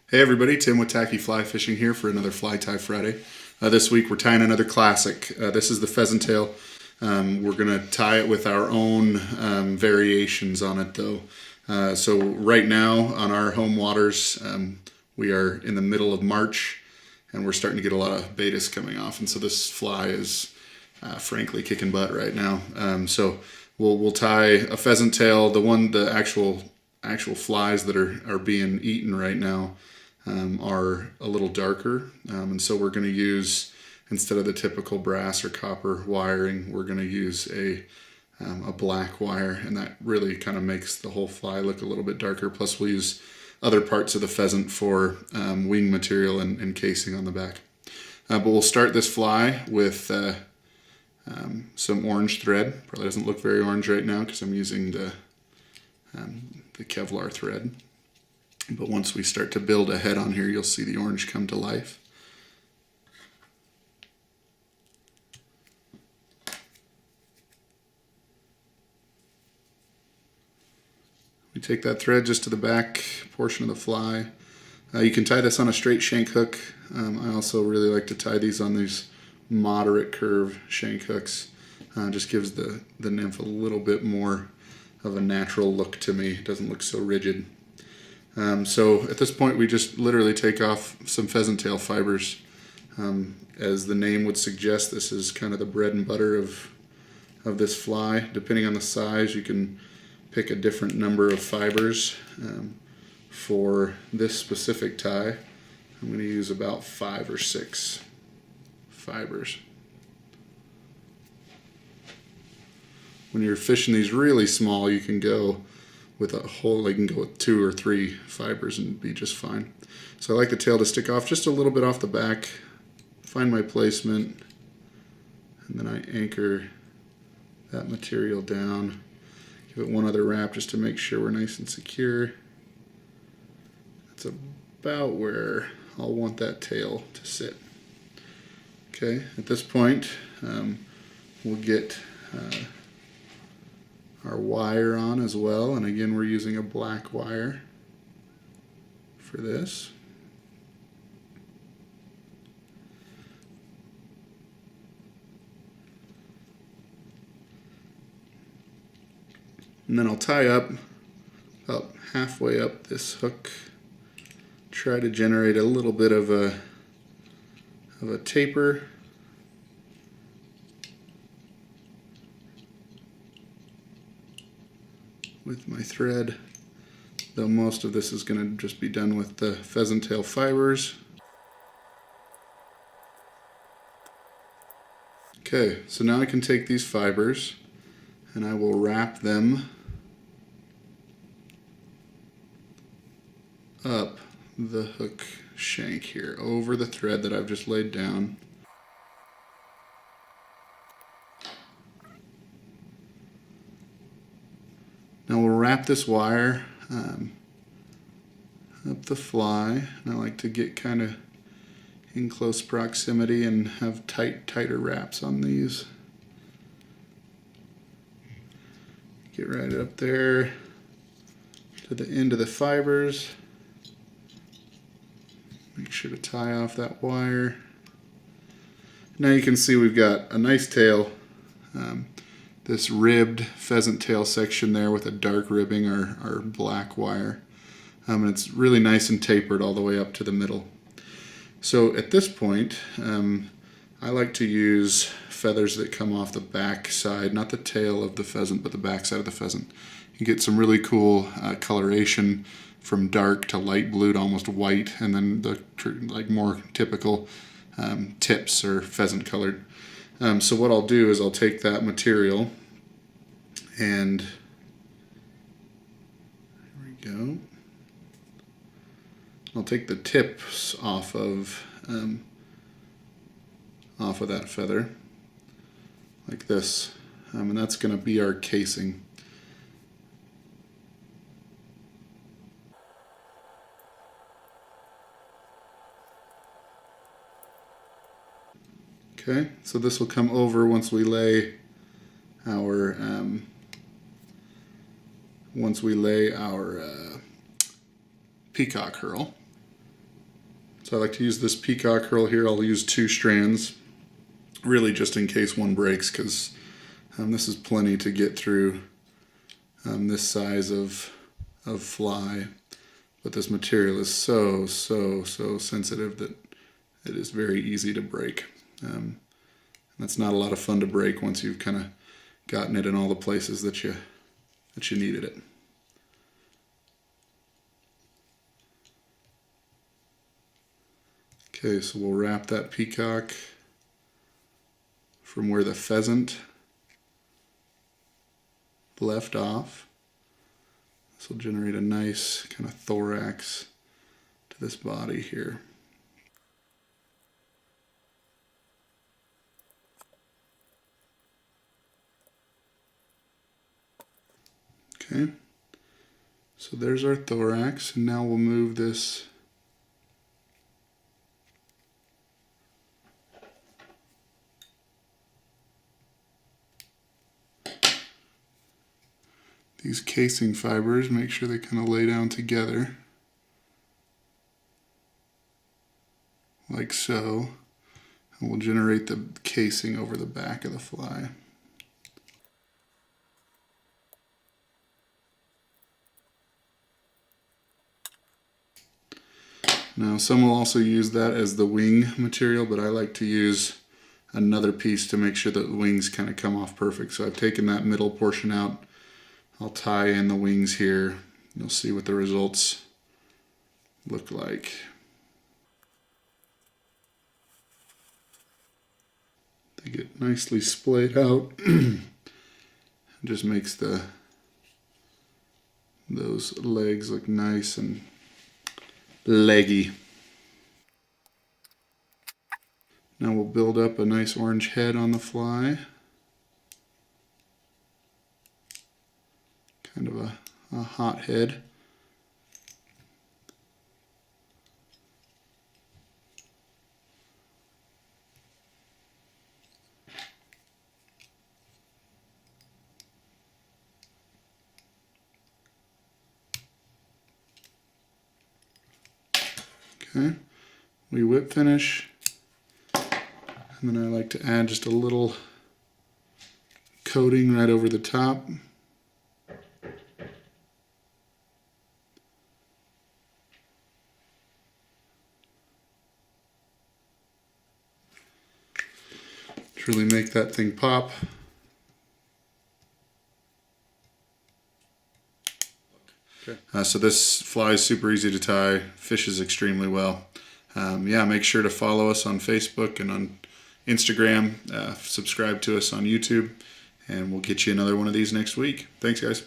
Hey everybody, Tim with Tacky Fly Fishing here for another Fly Tie Friday. This week we're tying another classic. This is the Pheasant Tail. We're going to tie it with our own variations on it though. So right now on our home waters, we are in the middle of March and we're starting to get a lot of Baetis coming off. And so this fly is frankly kicking butt right now. So we'll tie a Pheasant Tail, the actual flies that are being eaten right now. Are a little darker, and so we're going to use, instead of the typical brass or copper wiring, we're going to use a black wire, and that really kind of makes the whole fly look a little bit darker. Plus we'll use other parts of the pheasant for wing material and casing on the back. But we'll start this fly with some orange thread. Probably doesn't look very orange right now because I'm using the Kevlar thread. But once we start to build a head on here, you'll see the orange come to life. We take that thread just to the back portion of the fly. You can tie this on a straight shank hook. I also really like to tie these on these moderate curve shank hooks. Just gives the nymph a little bit more of a natural look to me. It doesn't look so rigid. So at this point we just literally take off some pheasant tail fibers. As the name would suggest, this is kind of the bread and butter of this fly. Depending on the size, you can pick a different number of fibers. For this specific tie, I'm going to use about 5 or 6 fibers. When you're fishing these really small, you can go with a whole, you can go with 2 or 3 fibers and be just fine. So I like the tail to stick off just a little bit off the back, find my placement, and then I anchor that material down. Give it one other wrap just to make sure we're nice and secure. That's about where I'll want that tail to sit. Okay, at this point, we'll get our wire on as well, and again we're using a black wire for this. And then I'll tie up about halfway up this hook, try to generate a little bit of a taper. With my thread, though most of this is going to just be done with the pheasant tail fibers. Okay, so now I can take these fibers and I will wrap them up the hook shank here over the thread that I've just laid down. Now we'll wrap this wire up the fly, and I like to get kind of in close proximity and have tighter wraps on these. Get right up there to the end of the fibers. Make sure to tie off that wire. Now you can see we've got a nice tail. This ribbed pheasant tail section there with a dark ribbing or black wire. And it's really nice and tapered all the way up to the middle. So at this point, I like to use feathers that come off the back side, not the tail of the pheasant, but the back side of the pheasant. You get some really cool coloration from dark to light blue to almost white, and then the more typical tips are pheasant colored. So what I'll do is I'll take that material and there we go. I'll take the tips off of that feather like this, and that's going to be our casing. Okay, so this will come over once we lay our peacock herl. So I like to use this peacock herl here. I'll use 2 strands, really just in case one breaks, because this is plenty to get through this size of fly. But this material is so sensitive that it is very easy to break. That's not a lot of fun to break once you've kind of gotten it in all the places that you needed it. Okay, so we'll wrap that peacock from where the pheasant left off. This will generate a nice kind of thorax to this body here. Okay, so there's our thorax, and now we'll move this these casing fibers, make sure they kind of lay down together like so, and we'll generate the casing over the back of the fly. Now some will also use that as the wing material, but I like to use another piece to make sure that the wings kind of come off perfect. So I've taken that middle portion out. I'll tie in the wings here. You'll see what the results look like. They get nicely splayed out. It just makes those legs look nice and leggy. Now we'll build up a nice orange head on the fly. Kind of a hot head. Okay, we whip finish, and then I like to add just a little coating right over the top. To really make that thing pop. Okay. So this fly is super easy to tie, fishes extremely well. Yeah, make sure to follow us on Facebook and on Instagram, subscribe to us on YouTube, and we'll get you another one of these next week. Thanks, guys.